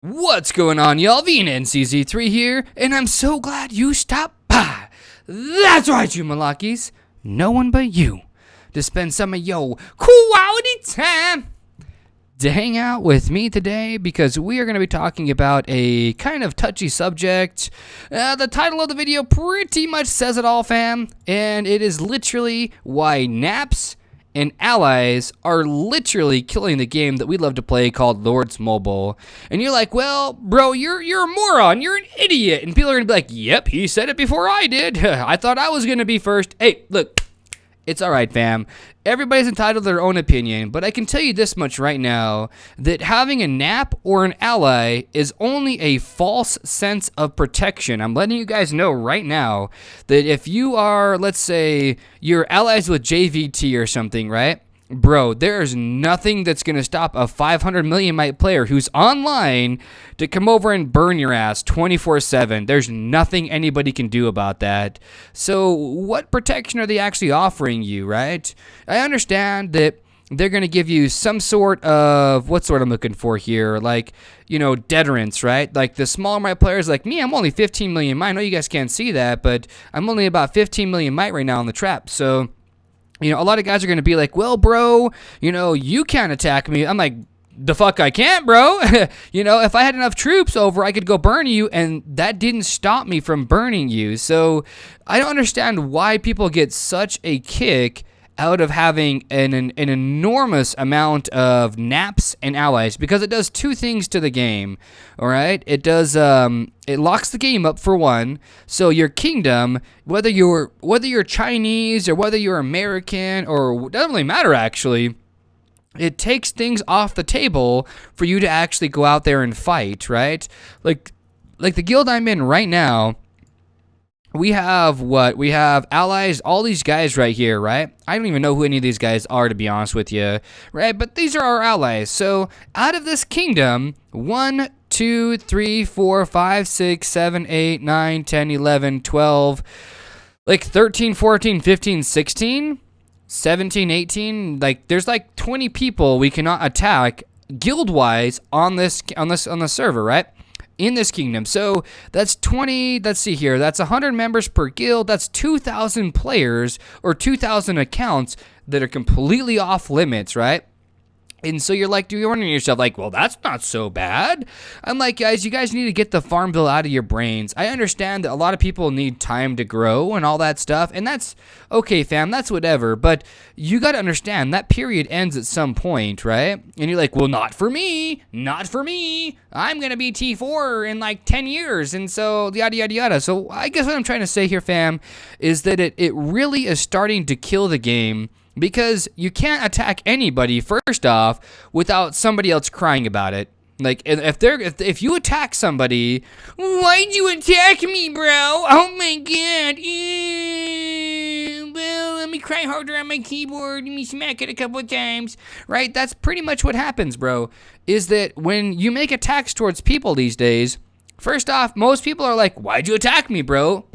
What's going on, y'all? VNNCZ3 here, and I'm so glad you stopped by. That's right, you Malakis. No one but you to spend some of your quality time to hang out with me today, because we are going to be talking about a kind of touchy subject. The title of the video pretty much says it all, fam, and it is literally why NAPS and allies are literally killing the game that we love to play called Lords Mobile. And you're like, well, bro, you're a moron, you're an idiot. And people are gonna be like, yep, he said it before I did. I thought I was gonna be first. Hey, look, it's all right, fam. Everybody's entitled to their own opinion, but I can tell you this much right now, that having a NAP or an ally is only a false sense of protection. I'm letting you guys know right now that if you are, let's say, you're allies with JVT or something, right? Bro, there's nothing that's going to stop a 500 million might player who's online to come over and burn your ass 24/7. There's nothing anybody can do about that. So what protection are they actually offering you, right? I understand that they're going to give you some sort of, what's what I'm looking for here, like, you know, deterrence, right? Like the smaller might players like me, I'm only 15 million might. I know you guys can't see that, but I'm only about 15 million might right now on the trap. So, you know, a lot of guys are going to be like, well, bro, you know, you can't attack me. I'm like, the fuck I can't, bro. You know, if I had enough troops over, I could go burn you, and that didn't stop me from burning you. So I don't understand why people get such a kick out of having an enormous amount of NAPS and allies, because it does two things to the game, all right? It does, it locks the game up for one, so your kingdom, whether you're Chinese or whether you're American, or it doesn't really matter actually, it takes things off the table for you to actually go out there and fight, right? Like the guild I'm in right now, we have what? We have allies, all these guys right here, right? I don't even know who any of these guys are, to be honest with you, right? But these are our allies. So out of this kingdom, 1, 2, 3, 4, 5, 6, 7, 8, 9, 10, 11, 12, like 13, 14, 15, 16, 17, 18, like there's like 20 people we cannot attack guild-wise on the server, right? In this kingdom. So that's 20, let's see here, that's 100 members per guild, that's 2,000 players or 2,000 accounts that are completely off limits, right? And so you're wondering to yourself, like, well, that's not so bad. I'm like, guys, you guys need to get the farm bill out of your brains. I understand that a lot of people need time to grow and all that stuff, and that's okay, fam, that's whatever, but you got to understand that period ends at some point, right? And you're like, well, not for me. I'm going to be T4 in like 10 years, and so yada, yada, yada. So I guess what I'm trying to say here, fam, is that it really is starting to kill the game, because you can't attack anybody, first off, without somebody else crying about it. Like, if you attack somebody, why'd you attack me, bro? Oh my god. Well, let me cry harder on my keyboard. Let me smack it a couple of times. Right? That's pretty much what happens, bro. Is that when you make attacks towards people these days, first off, most people are like, why'd you attack me, bro?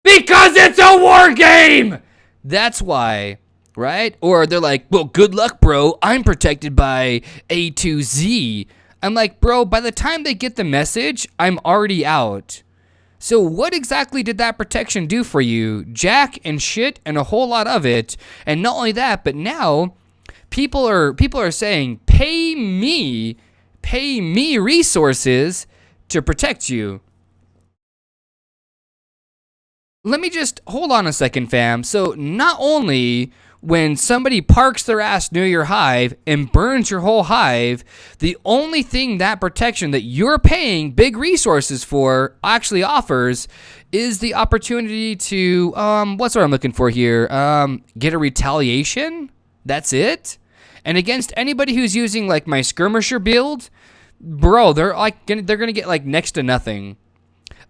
Because it's a war game! That's why, right? Or they're like, well, good luck, bro. I'm protected by A to Z. I'm like, bro, by the time they get the message, I'm already out. So what exactly did that protection do for you? Jack and shit and a whole lot of it. And not only that, but now people are saying, pay me resources to protect you. Let me just hold on a second, fam. So not only when somebody parks their ass near your hive and burns your whole hive, the only thing that protection that you're paying big resources for actually offers is the opportunity to, what's what I'm looking for here? Get a retaliation? That's it? And against anybody who's using like my skirmisher build, bro, they're gonna get like next to nothing.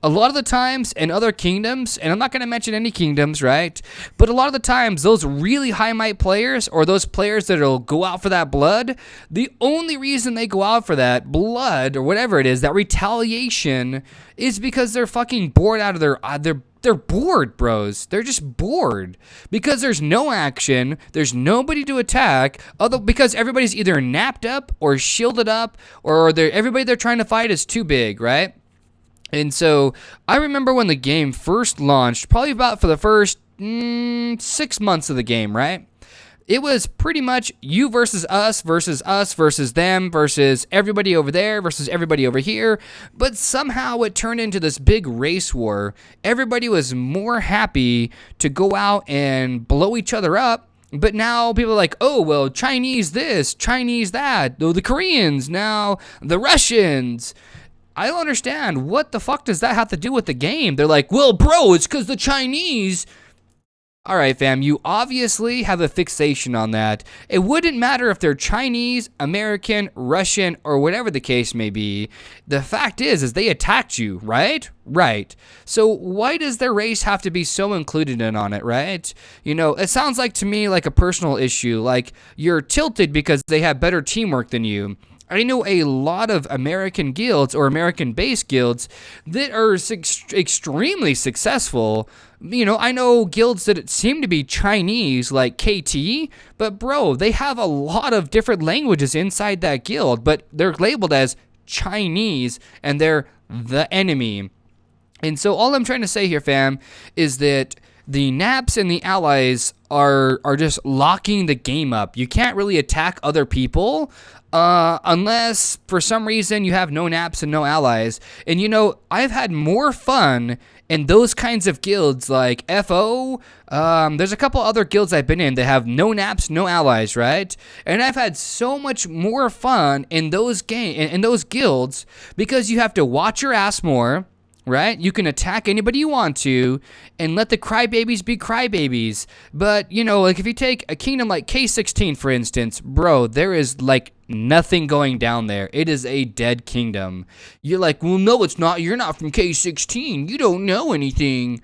A lot of the times in other kingdoms, and I'm not going to mention any kingdoms, right? But a lot of the times, those really high might players, or those players that'll go out for that blood, the only reason they go out for that blood, or whatever it is, that retaliation, is because they're fucking bored out of they're they're bored, bros. They're just bored because there's no action. There's nobody to attack. Although because everybody's either napped up or shielded up, or everybody they're trying to fight is too big, right? And so I remember when the game first launched, probably about for the first 6 months of the game, right? It was pretty much you versus us versus them versus everybody over there versus everybody over here. But somehow it turned into this big race war. Everybody was more happy to go out and blow each other up. But now people are like, oh, well, Chinese this, Chinese that. Oh, the Koreans, now the Russians. I don't understand. What the fuck does that have to do with the game? They're like, well, bro, it's because the Chinese... All right, fam, you obviously have a fixation on that. It wouldn't matter if they're Chinese, American, Russian, or whatever the case may be. The fact is they attacked you, right? Right. So why does their race have to be so included in on it, right? You know, it sounds like to me like a personal issue, like you're tilted because they have better teamwork than you. I know a lot of American guilds or American-based guilds that are extremely successful. You know, I know guilds that seem to be Chinese, like KT, but bro, they have a lot of different languages inside that guild, but they're labeled as Chinese, and they're the enemy. And so all I'm trying to say here, fam, is that the NAPS and the allies are just locking the game up. You can't really attack other people unless for some reason you have no NAPS and no allies. And you know, I've had more fun in those kinds of guilds like FO. There's a couple other guilds I've been in that have no NAPS, no allies, right? And I've had so much more fun in those guilds because you have to watch your ass more. Right? You can attack anybody you want to and let the crybabies be crybabies. But, you know, like if you take a kingdom like K16, for instance, bro, there is like nothing going down there. It is a dead kingdom. You're like, well, no, it's not. You're not from K16. You don't know anything.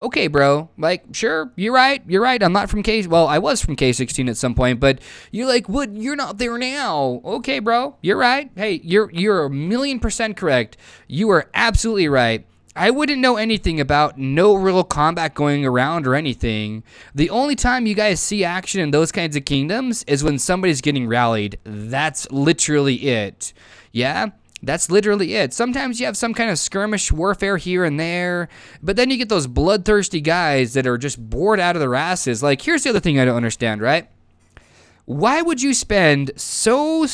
Okay, bro, like, sure, you're right, I'm not from well, I was from K16 at some point, but you're like, what, you're not there now. Okay, bro, you're right. Hey, you're 1,000,000% correct. You are absolutely right. I wouldn't know anything about no real combat going around or anything. The only time you guys see action in those kinds of kingdoms is when somebody's getting rallied. That's literally it. Yeah? That's literally it. Sometimes you have some kind of skirmish warfare here and there, but then you get those bloodthirsty guys that are just bored out of their asses. Like, here's the other thing I don't understand, right? Why would you spend so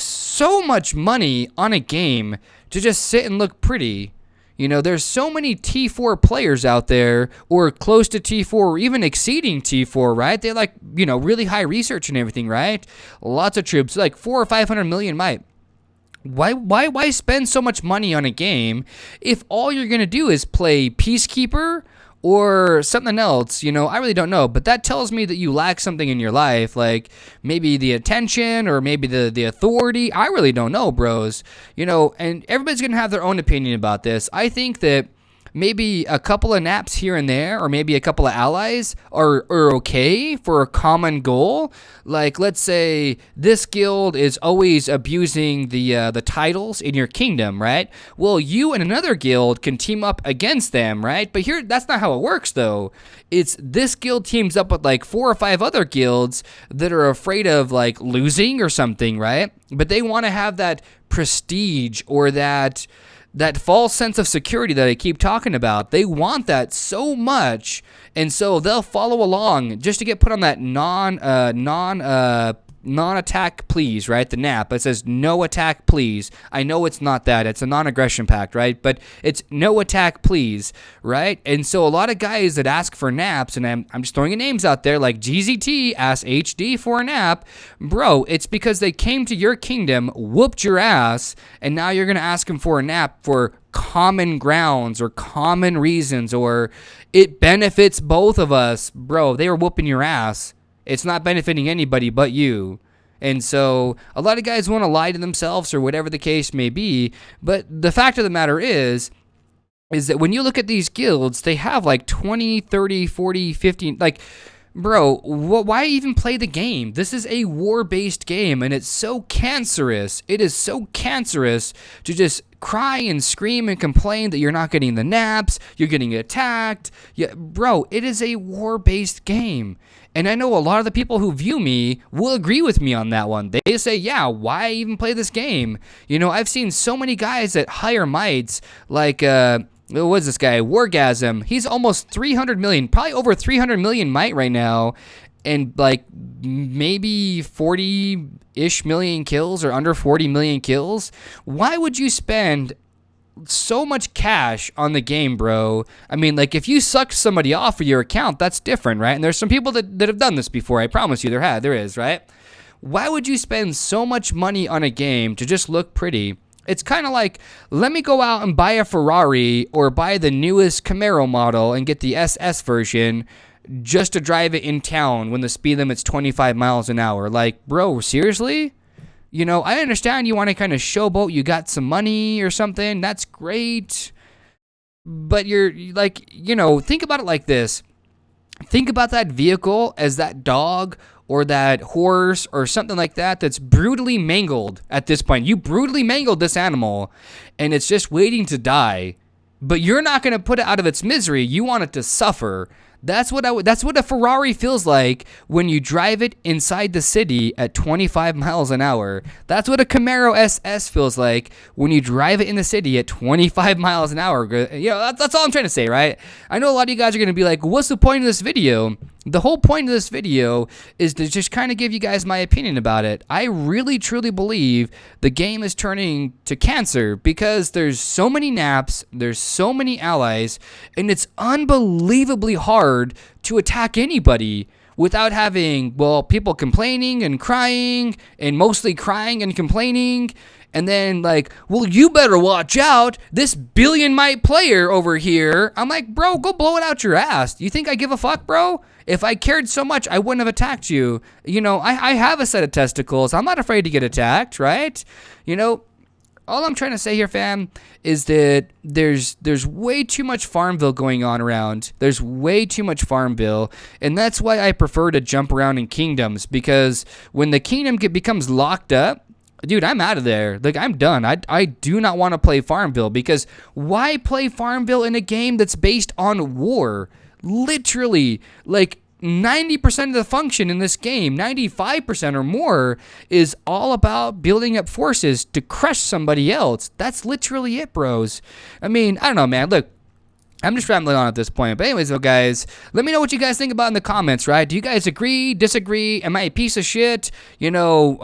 much money on a game to just sit and look pretty? You know, there's so many T4 players out there, or close to T4, or even exceeding T4, right? They like, you know, really high research and everything, right? Lots of troops, like 400 or 500 million might. Why spend so much money on a game if all you're going to do is play Peacekeeper or something else? You know, I really don't know, but that tells me that you lack something in your life, like maybe the attention or maybe the authority. I really don't know, bros. You know, and everybody's going to have their own opinion about this. I think that maybe a couple of NAPS here and there, or maybe a couple of allies are okay for a common goal. Like, let's say this guild is always abusing the titles in your kingdom, right? Well, you and another guild can team up against them, right? But here, that's not how it works, though. It's this guild teams up with like 4 or 5 other guilds that are afraid of like losing or something, right? But they want to have that prestige or that false sense of security that I keep talking about. They want that so much, and so they'll follow along just to get put on that non-attack please, right? The NAP. It says no attack please. I know it's not that. It's a non-aggression pact, right? But it's no attack please, right? And so a lot of guys that ask for NAPs, and I'm just throwing names out there, like GZT asks HD for a NAP. Bro, it's because they came to your kingdom, whooped your ass, and now you're going to ask them for a NAP for common grounds or common reasons, or it benefits both of us. Bro, they were whooping your ass. It's not benefiting anybody but you. And so a lot of guys want to lie to themselves or whatever the case may be. But the fact of the matter is that when you look at these guilds, they have like 20, 30, 40, 50, like Bro, why even play the game? This is a war-based game, and it's so cancerous. It is so cancerous to just cry and scream and complain that you're not getting the naps, you're getting attacked. Yeah, bro, it is a war-based game. And I know a lot of the people who view me will agree with me on that one. They say, yeah, why even play this game? You know, I've seen so many guys at higher mites, like, what's this guy? Wargasm. He's almost 300 million, probably over 300 million might right now, and like maybe 40-ish million kills or under 40 million kills. Why would you spend so much cash on the game, bro? I mean, like, if you sucked somebody off of your account, that's different, right? And there's some people that have done this before. I promise you there is, right? Why would you spend so much money on a game to just look pretty? It's kind of like, let me go out and buy a Ferrari or buy the newest Camaro model and get the SS version just to drive it in town when the speed limit's 25 miles an hour. Like, bro, seriously? You know, I understand you want to kind of showboat, you got some money or something. That's great. But you're like, you know, think about it like this. Think about that vehicle as that dog or that horse or something like that that's brutally mangled at this point. You brutally mangled this animal and it's just waiting to die. But you're not going to put it out of its misery. You want it to suffer. That's what a Ferrari feels like when you drive it inside the city at 25 miles an hour. That's what a Camaro SS feels like when you drive it in the city at 25 miles an hour. You know, that's all I'm trying to say, right? I know a lot of you guys are going to be like, what's the point of this video? The whole point of this video is to just kind of give you guys my opinion about it. I really, truly believe the game is turning to cancer because there's so many naps, there's so many allies, and it's unbelievably hard to attack anybody without having, well, people complaining and crying, and mostly crying and complaining. And then like, well, you better watch out, this billion might player over here. I'm like, bro, go blow it out your ass. You think I give a fuck, bro? If I cared so much, I wouldn't have attacked you. You know, I have a set of testicles. I'm not afraid to get attacked, right? You know, all I'm trying to say here, fam, is that there's way too much Farmville going on around. There's way too much Farmville, and that's why I prefer to jump around in kingdoms, because when the kingdom becomes locked up, dude, I'm out of there. Like, I'm done. I do not want to play Farmville, because why play Farmville in a game that's based on war? Literally, like 90% of the function in this game, 95% or more, is all about building up forces to crush somebody else. That's literally it, bros. I mean, I don't know, man. Look, I'm just rambling on at this point. But anyways, though, guys, let me know what you guys think about in the comments, right? Do you guys agree, disagree? Am I a piece of shit? You know,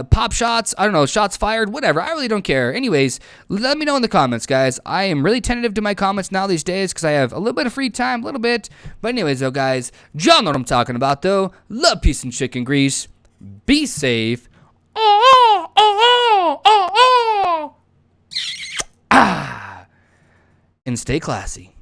pop shots? I don't know, shots fired? Whatever. I really don't care. Anyways, let me know in the comments, guys. I am really tentative to my comments now these days because I have a little bit of free time, a little bit. But anyways, though, guys, y'all know what I'm talking about, though. Love, peace, and chicken grease. Be safe. And stay classy.